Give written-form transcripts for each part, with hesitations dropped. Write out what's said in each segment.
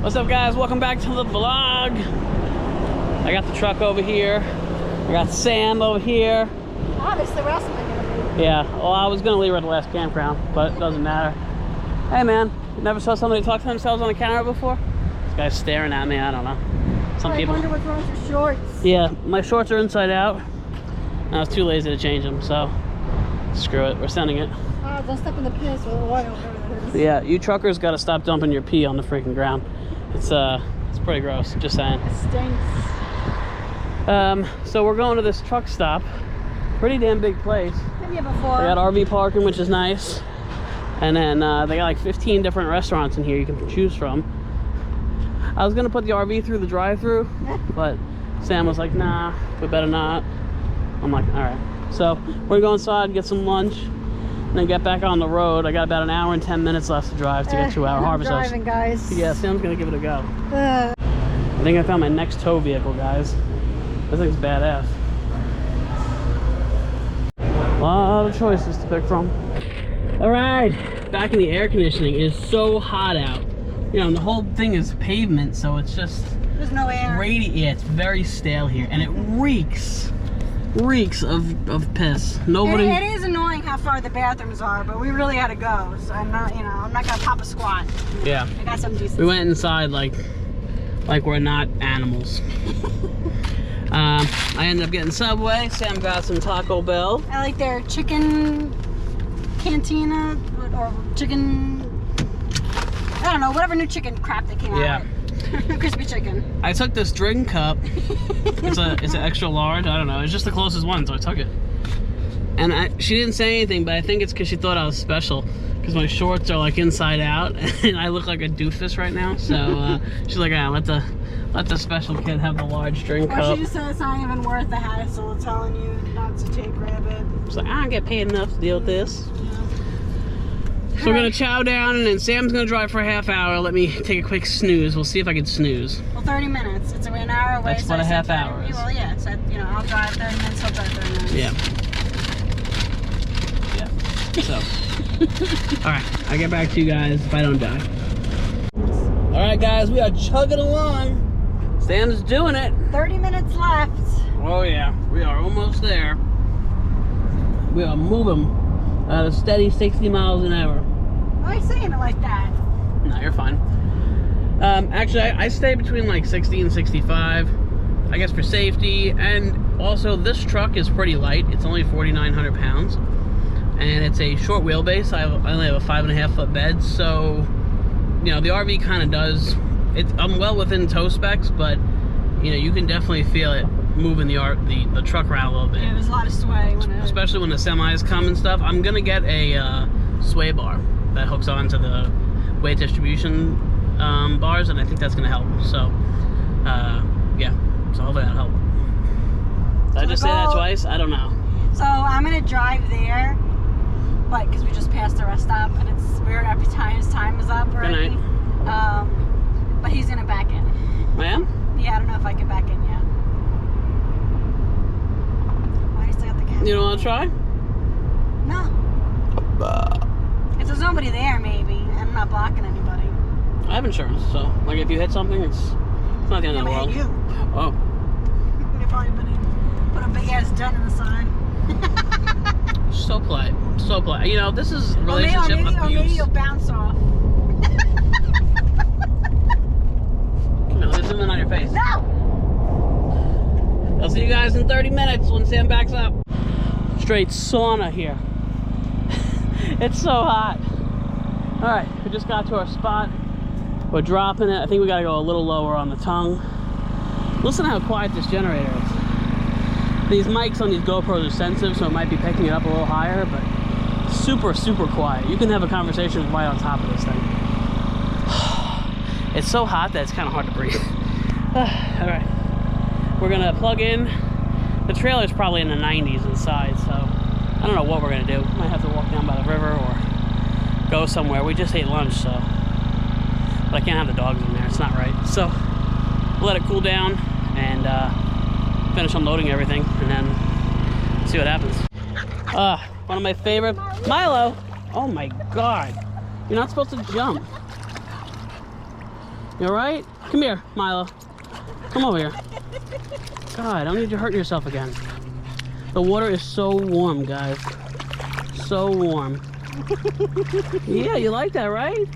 What's up, guys? Welcome back to the vlog. I got the truck over here. I got Sam over here. Obviously, where else am I gonna be? Yeah, well, I was gonna leave her at the last campground, but it doesn't matter. Hey, man, you never saw somebody talk to themselves on the camera before? This guy's staring at me. I don't know. Some people. I wonder what's wrong with your shorts. Yeah, my shorts are inside out. I was too lazy to change them, so screw it. We're sending it. Oh, don't step in the piss or the oil, whatever it is. Yeah, you truckers got to stop dumping your pee on the freaking ground. It's pretty gross. Just saying. It stinks. So we're going to this truck stop. Pretty damn big place. Been here before. They got RV parking, which is nice. And then they got like 15 different restaurants in here you can choose from. I was gonna put the RV through the drive-through, but Sam was like, nah, we better not. I'm like, all right. So we're gonna go inside, get some lunch, and then get back on the road. I got about an hour and 10 minutes left to drive to get to our harvest house. Driving, guys. Yeah, Sam's gonna give it a go. I think I found my next tow vehicle, guys. This thing's badass. A lot of choices to pick from. All right, back in the air conditioning. It is so hot out. You know, the whole thing is pavement, so it's just... There's no air. Yeah, it's very stale here, and it reeks of piss. Nobody... It is annoying how far the bathrooms are, but we really had to go, so I'm not gonna pop a squat. Yeah. I got some decent. We went inside like we're not animals. I ended up getting Subway. Sam got some Taco Bell. I like their chicken cantina or chicken. I don't know, whatever new chicken crap they came out with. Crispy chicken. I took this drink cup. It's an extra large. I don't know. It's just the closest one, so I took it. And she didn't say anything, but I think it's because she thought I was special. Because my shorts are like inside out, and I look like a doofus right now. So she's like, ah, let the special kid have the large drink cup. Or she just said it's not even worth the hassle of telling you not to grab it. She's like, I don't get paid enough to deal with this. Yeah. So we're gonna chow down, and then Sam's gonna drive for a half hour. Let me take a quick snooze. We'll see if I can snooze. Well, 30 minutes. It's an hour away. That's so what a half hour is. Well, yeah. So I'll drive 30 minutes. He'll drive 30 minutes. Yeah. So, all right, I'll get back to you guys if I don't die. All right, guys, we are chugging along. Sam's doing it. 30 minutes left. Oh yeah, we are almost there. We are moving at a steady 60 miles an hour. Why are you saying it like that? No, you're fine. Actually, I stay between like 60 and 65, I guess, for safety. And also, this truck is pretty light. It's only 4,900 pounds. And it's a short wheelbase. I only have a 5.5 foot bed, so you know the RV kind of does. I'm well within tow specs, but you know you can definitely feel it moving the truck around a little bit. Yeah, there's a lot of sway, especially when the semis come and stuff. I'm gonna get a sway bar that hooks onto the weight distribution bars, and I think that's gonna help. So yeah, so hopefully that'll help. Did I just say that twice? I don't know. So I'm gonna drive there. But because we just passed the rest stop, and it's weird every time his time is up already. Good night. But he's gonna back in. I am? Yeah, I don't know if I can back in yet. Why do you still got the camera? You don't want to try? No. If there's nobody there, maybe. I'm not blocking anybody. I have insurance, so like if you hit something, it's not the end of the world. You. Oh. You probably put a big ass dent in the side. So polite. So polite. You know, this is relationship abuse. Or maybe you'll bounce off. Come on, let's zoom in on your face. No! I'll see you guys in 30 minutes when Sam backs up. Straight sauna here. It's so hot. All right, we just got to our spot. We're dropping it. I think we gotta go a little lower on the tongue. Listen to how quiet this generator is. These mics on these GoPros are sensitive, so it might be picking it up a little higher, but super, super quiet. You can have a conversation right on top of this thing. It's so hot that it's kind of hard to breathe. All right, we're gonna plug in. The trailer's probably in the 90s inside, so I don't know what we're gonna do. Might have to walk down by the river or go somewhere. We just ate lunch, so, but I can't have the dogs in there. It's not right. So we'll let it cool down and finish unloading everything, and then see what happens. One of my favorite, Milo. Oh my God, you're not supposed to jump. You alright? Come here, Milo. Come over here. God, I don't need you hurting yourself again. The water is so warm, guys. So warm. Yeah, you like that, right?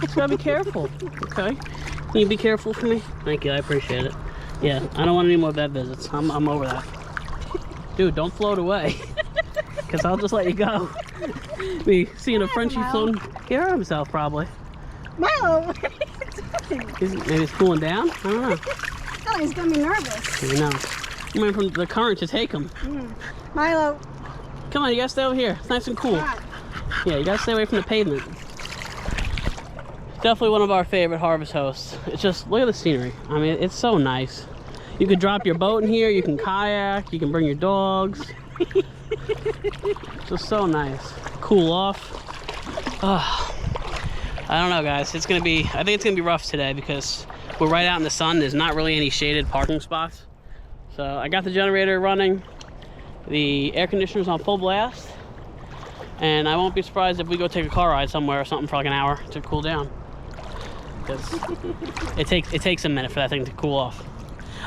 Just gotta be careful. Okay. Can you be careful for me? Thank you, I appreciate it. Yeah, I don't want any more vet visits. I'm over that. Dude, don't float away. Because I'll just let you go. Me seeing a Frenchie floating. He hurt himself, probably. Milo! Maybe it's cooling down? I don't know. Oh, he's gonna be nervous. You know. I'm waiting for the current to take him. Milo. Come on, you gotta stay over here. It's nice and cool. Yeah, you gotta stay away from the pavement. Definitely one of our favorite harvest hosts. It's just, look at the scenery. I mean, it's so nice. You can drop your boat in here, you can kayak, you can bring your dogs. It's just so nice. Cool off. I don't know, guys. It's gonna be, I think it's gonna be rough today because we're right out in the sun. There's not really any shaded parking spots. So I got the generator running. The air conditioner's on full blast. And I won't be surprised if we go take a car ride somewhere or something for like an hour to cool down. Because it takes a minute for that thing to cool off.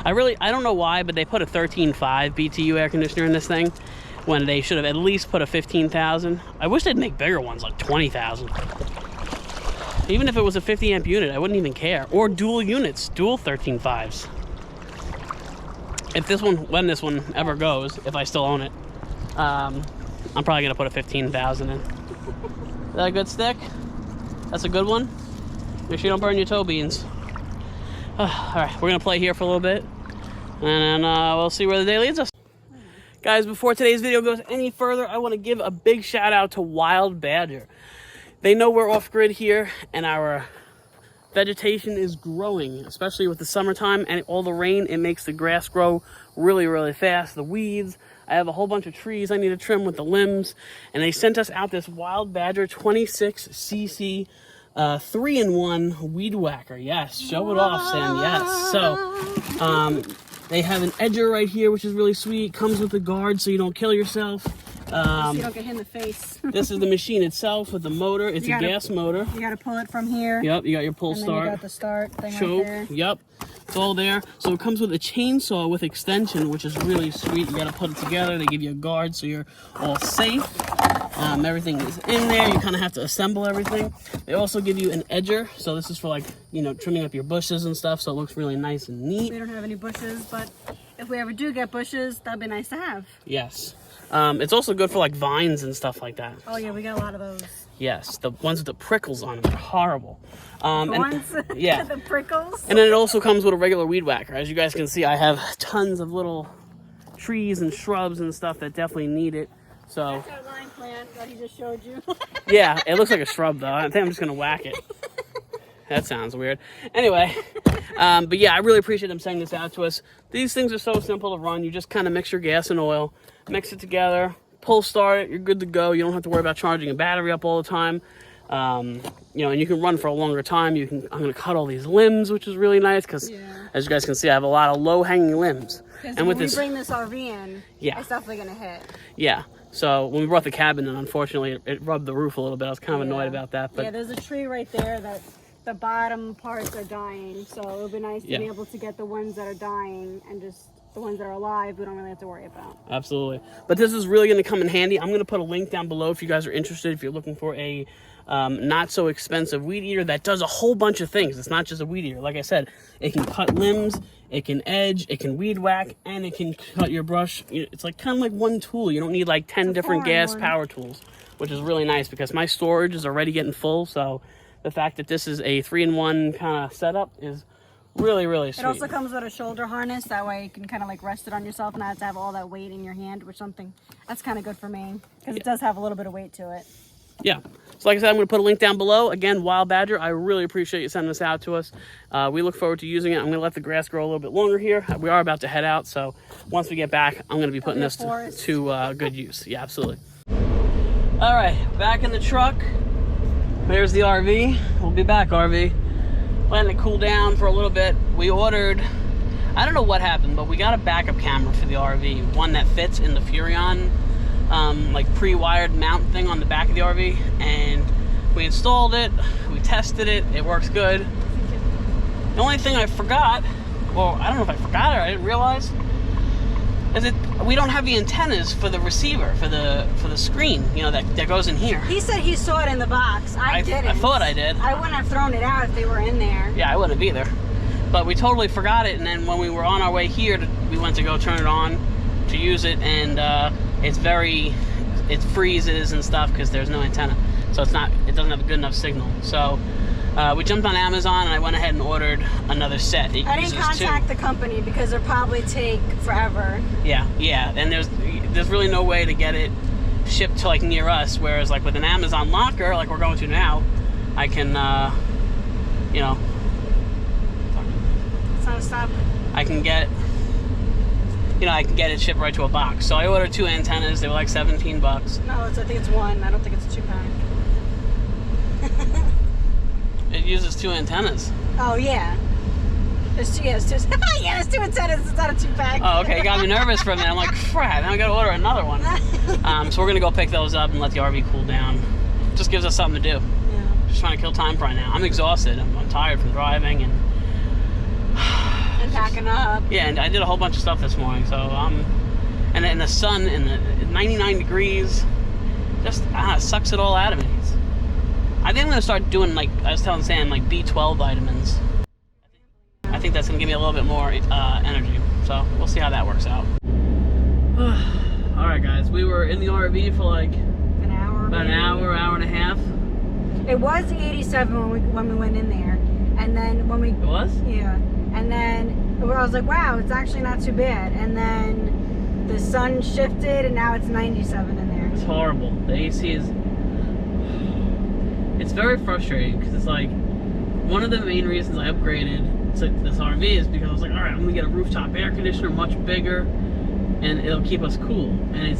I don't know why, but they put a 13.5 BTU air conditioner in this thing when they should have at least put a 15,000. I wish they'd make bigger ones, like 20,000. Even if it was a 50 amp unit, I wouldn't even care. Or dual units, dual 13.5s. If this one, when this one ever goes, if I still own it, I'm probably gonna put a 15,000 in. Is that a good stick? That's a good one? Make sure you don't burn your toe beans. All right, we're gonna play here for a little bit, and then we'll see where the day leads us. Guys, before today's video goes any further, I wanna give a big shout out to Wild Badger. They know we're off grid here, and our vegetation is growing, especially with the summertime and all the rain. It makes the grass grow really, really fast. The weeds. I have a whole bunch of trees I need to trim with the limbs, and they sent us out this Wild Badger 26cc 3-in-1 weed whacker. Yes, show it off, Sam. Yes. So they have an edger right here, which is really sweet. Comes with a guard so you don't kill yourself. So you don't get hit in the face. This is the machine itself with the motor. It's a gas motor. You gotta pull it from here. Yep, you got your pull start. You got the start thing choke. right there. Yep, it's all there. So it comes with a chainsaw with extension, which is really sweet. You gotta put it together. They give you a guard so you're all safe. Everything is in there. You kind of have to assemble everything. They also give you an edger. So this is for, like, you know, trimming up your bushes and stuff. So it looks really nice and neat. We don't have any bushes, but if we ever do get bushes, that'd be nice to have. Yes. It's also good for, like, vines and stuff like that. Oh yeah, we got a lot of those. Yes, the ones with the prickles on them are horrible. Yeah. The prickles. And then it also comes with a regular weed whacker. As you guys can see, I have tons of little trees and shrubs and stuff that definitely need it. So that's our line plant that he just showed you. yeah, it looks like a shrub though. I think I'm just gonna whack it. That sounds weird. Anyway, but yeah, I really appreciate them sending this out to us. These things are so simple to run. You just kind of mix your gas and oil, mix it together, pull start it, you're good to go. You don't have to worry about charging a battery up all the time. You know, and you can run for a longer time. I'm gonna cut all these limbs, which is really nice because, as you guys can see, I have a lot of low-hanging limbs. And with this, bring this RV in, yeah, it's definitely gonna hit. Yeah. So when we brought the cabin in, unfortunately, it rubbed the roof a little bit. I was kind of annoyed about that. But yeah, there's a tree right there that the bottom parts are dying. So it would be nice to be able to get the ones that are dying, and just the ones that are alive, we don't really have to worry about. Absolutely. But this is really going to come in handy. I'm going to put a link down below if you guys are interested, if you're looking for a not so expensive weed eater that does a whole bunch of things. It's not just a weed eater. Like I said, it can cut limbs, it can edge, it can weed whack, and it can cut your brush. It's like kind of like one tool. You don't need like 10 different gas power tools, which is really nice because my storage is already getting full. So the fact that this is a 3-in-1 kind of setup is really, really sweet. It also comes with a shoulder harness. That way you can kind of like rest it on yourself, not to have all that weight in your hand, which something that's kind of good for me because it does have a little bit of weight to it. Yeah. So like I said, I'm going to put a link down below. Again, Wild Badger, I really appreciate you sending this out to us. We look forward to using it. I'm going to let the grass grow a little bit longer here. We are about to head out, so once we get back, I'm going to be putting this to good use. Yeah, absolutely. All right, back in the truck. There's the RV. We'll be back, RV. Letting it cool down for a little bit. We ordered, I don't know what happened, but we got a backup camera for the RV. One that fits in the Furrion, like pre-wired mount thing on the back of the RV. And we installed it, we tested it, it works good. The only thing I forgot, well, I don't know if I forgot or I didn't realize, is that we don't have the antennas for the receiver, for the screen, you know, that goes in here. He said he saw it in the box. I didn't. I thought I did. I wouldn't have thrown it out if they were in there. Yeah, I wouldn't have either. But we totally forgot it, and then when we were on our way here, we went to go turn it on to use it, and it freezes and stuff because there's no antenna. So it doesn't have a good enough signal. So we jumped on Amazon, and I went ahead and ordered another set. I didn't contact the company because it'll probably take forever. Yeah, and there's really no way to get it shipped to like near us. Whereas like with an Amazon locker, like we're going to now, I can, you know. It's not a stop. I can get it shipped right to a box. So I ordered 2 antennas. They were like $17. No, I think it's 1. I don't think it's a 2-pack. It uses 2 antennas. Oh yeah. There's 2. Yeah, there's 2 antennas. It's not a 2-pack. Oh, okay. You got me nervous for a minute. I'm like, crap. Now I got to order another one. So we're gonna go pick those up and let the RV cool down. Just gives us something to do. Yeah. Just trying to kill time right now. I'm exhausted. I'm tired from driving and packing up. Yeah, and I did a whole bunch of stuff this morning. So and then the sun and the 99 degrees just sucks it all out of me. I think I'm gonna start doing, like I was telling Sam, like B12 vitamins. I think that's gonna give me a little bit more energy. So we'll see how that works out. All right, guys, we were in the RV for like an hour, about maybe. an hour and a half. It was 87 when we went in there, and then when we It was? Yeah, and then I was like, wow, it's actually not too bad. And then the sun shifted, and now it's 97 in there. It's horrible. The AC is. It's very frustrating because it's like one of the main reasons I upgraded to this RV is because I was like, all right, I'm gonna get a rooftop air conditioner, much bigger, and it'll keep us cool. And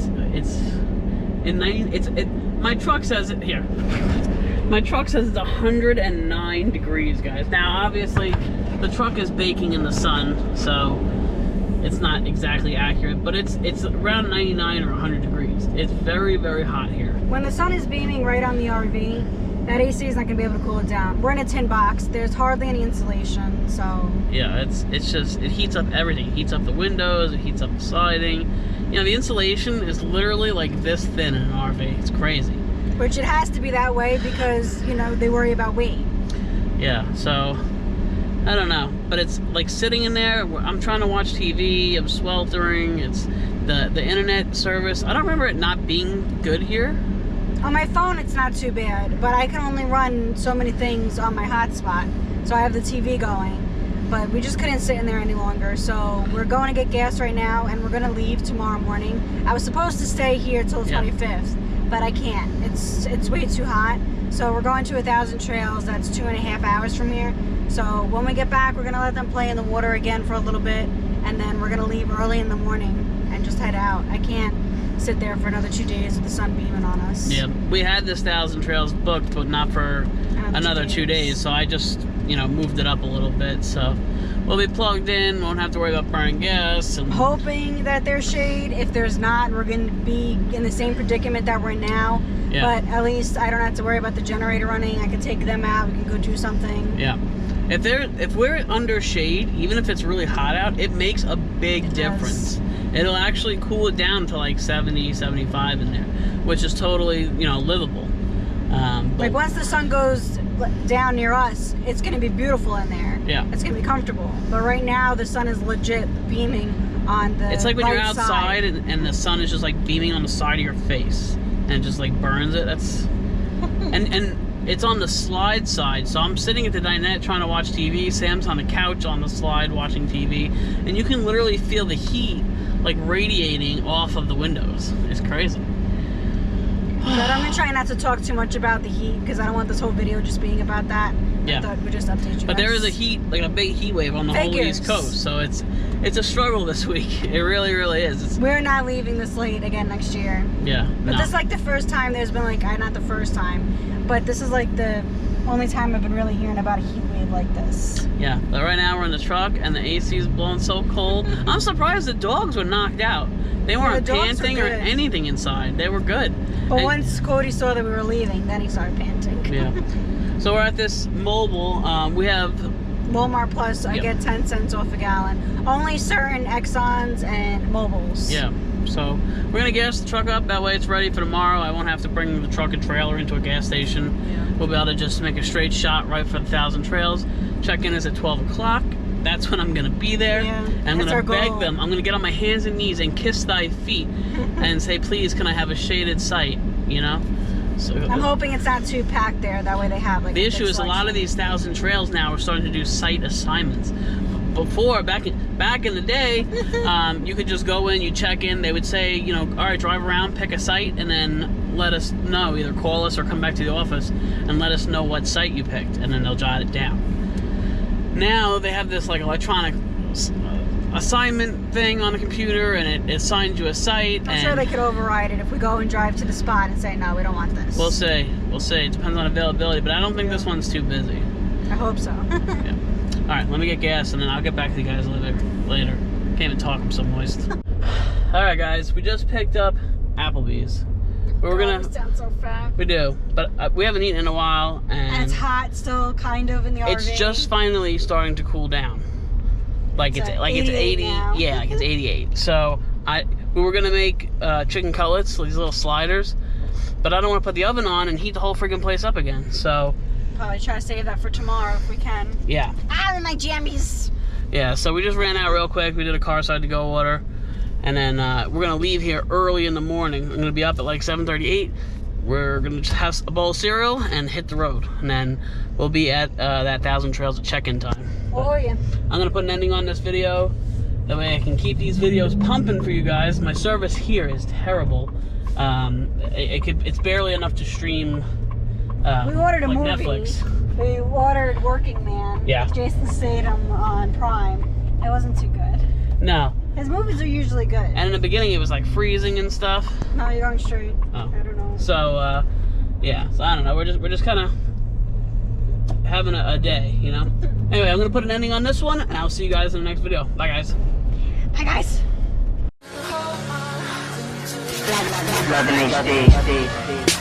my truck says it here. My truck says it's 109 degrees, guys. Now, obviously, the truck is baking in the sun, so it's not exactly accurate, but it's around 99 or 100 degrees. It's very, very hot here. When the sun is beaming right on the RV, that AC is not going to be able to cool it down. We're in a tin box. There's hardly any insulation, so... Yeah, it's just, it heats up everything. It heats up the windows, it heats up the siding. You know, the insulation is literally like this thin in an RV. It's crazy. Which it has to be that way because, you know, they worry about weight. Yeah, so... I don't know, but it's like sitting in there, I'm trying to watch TV, I'm sweltering, it's the internet service. I don't remember it not being good here. On my phone, it's not too bad, but I can only run so many things on my hotspot. So I have the TV going, but we just couldn't sit in there any longer. So we're going to get gas right now, and we're going to leave tomorrow morning. I was supposed to stay here till the 25th, but I can't. It's way too hot. So we're going to 1,000 Trails. That's 2.5 hours from here. So when we get back, we're going to let them play in the water again for a little bit, and then we're going to leave early in the morning and just head out. I can't sit there for another 2 days with the sun beaming on us. Yeah, we had this 1,000 Trails booked, but not for another 2 days. So I just, you know, moved it up a little bit. So we'll be plugged in, won't have to worry about burning gas. And hoping that there's shade. If there's not, we're going to be in the same predicament that we're in now. Yeah. But at least I don't have to worry about the generator running. I can take them out. We can go do something. Yeah. If we're under shade, even if it's really hot out, it makes a big difference. It'll actually cool it down to like 70, 75 in there, which is totally, you know, livable. Like once the sun goes down near us, it's going to be beautiful in there. Yeah. It's going to be comfortable. But right now, the sun is legit beaming on the It's like when right you're outside side. and the sun is just like beaming on the side of your face and it just like burns it. That's and it's on the slide side, so I'm sitting at the dinette trying to watch TV. Sam's on the couch on the slide watching TV, and you can literally feel the heat like radiating off of the windows. It's crazy. But I'm gonna try not to talk too much about the heat because I don't want this whole video just being about that. Yeah. I thought we'd just update you But guys. there is a heat, like a big heat wave on the whole East Coast, so it's a struggle this week. It really, really is. We're not leaving this late again next year. Yeah. But this is like the first time there's been like, not the first time, but this is like the only time I've been really hearing about a heat wave like this. Yeah. But right now we're in the truck and the AC is blowing so cold. I'm surprised the dogs were knocked out. They weren't panting or anything inside. They were good. But once Cody saw that we were leaving, then he started panting. Yeah. So we're at this mobile. We have Walmart Plus, I get 10 cents off a gallon. Only certain Exxons and Mobiles. Yeah. So we're gonna gas the truck up. That way it's ready for tomorrow. I won't have to bring the truck and trailer into a gas station. Yeah. We'll be able to just make a straight shot right for the 1,000 trails. Check-in is at 12 o'clock. That's when I'm gonna be there. Yeah, and I'm that's gonna our beg goal. them. I'm gonna get on my hands and knees and kiss thy feet and say, please, can I have a shaded site? You know. So I'm hoping it's not too packed there. That way they have like. the issue is a lot of these 1,000 trails now are starting to do site assignments. Before, back in the day, you could just go in, you check in, they would say, you know, all right, drive around, pick a site, and then let us know, either call us or come back to the office and let us know what site you picked, and then they'll jot it down. Now they have this like electronic assignment thing on the computer, and it assigns you a site. I'm sure they could override it if we go and drive to the spot and say, no, we don't want this. We'll see. It depends on availability, but I don't think this one's too busy. I hope so. Yeah. All right, let me get gas, and then I'll get back to you guys later. Can't even talk, I'm so moist. All right, guys, we just picked up Applebee's. We're gonna. We sound so fat. We do, but we haven't eaten in a while, And it's hot still, kind of in the RV. it's just finally starting to cool down. Like it's 80 now. Yeah, like it's 88. So we were gonna make chicken cutlets, these little sliders, but I don't want to put the oven on and heat the whole freaking place up again. So probably try to save that for tomorrow if we can. yeah. Ah, my jammies. Yeah, so we just ran out real quick. We did a car side to go water. And then we're going to leave here early in the morning. I'm going to be up at like 7:38. We're going to just have a bowl of cereal and hit the road. And then we'll be at that 1,000 trails at check-in time. Oh, yeah. I'm going to put an ending on this video. That way I can keep these videos pumping for you guys. My service here is terrible. It's barely enough to stream We ordered a like movie. Netflix. We ordered Working Man. Yeah. Jason Statham on Prime. It wasn't too good. No. His movies are usually good. And in the beginning it was like freezing and stuff. No, you're going straight. Oh. I don't know. So yeah, so I don't know. We're just kind of having a day, you know. Anyway, I'm gonna put an ending on this one, and I'll see you guys in the next video. Bye, guys. Bye, guys. Loving HD.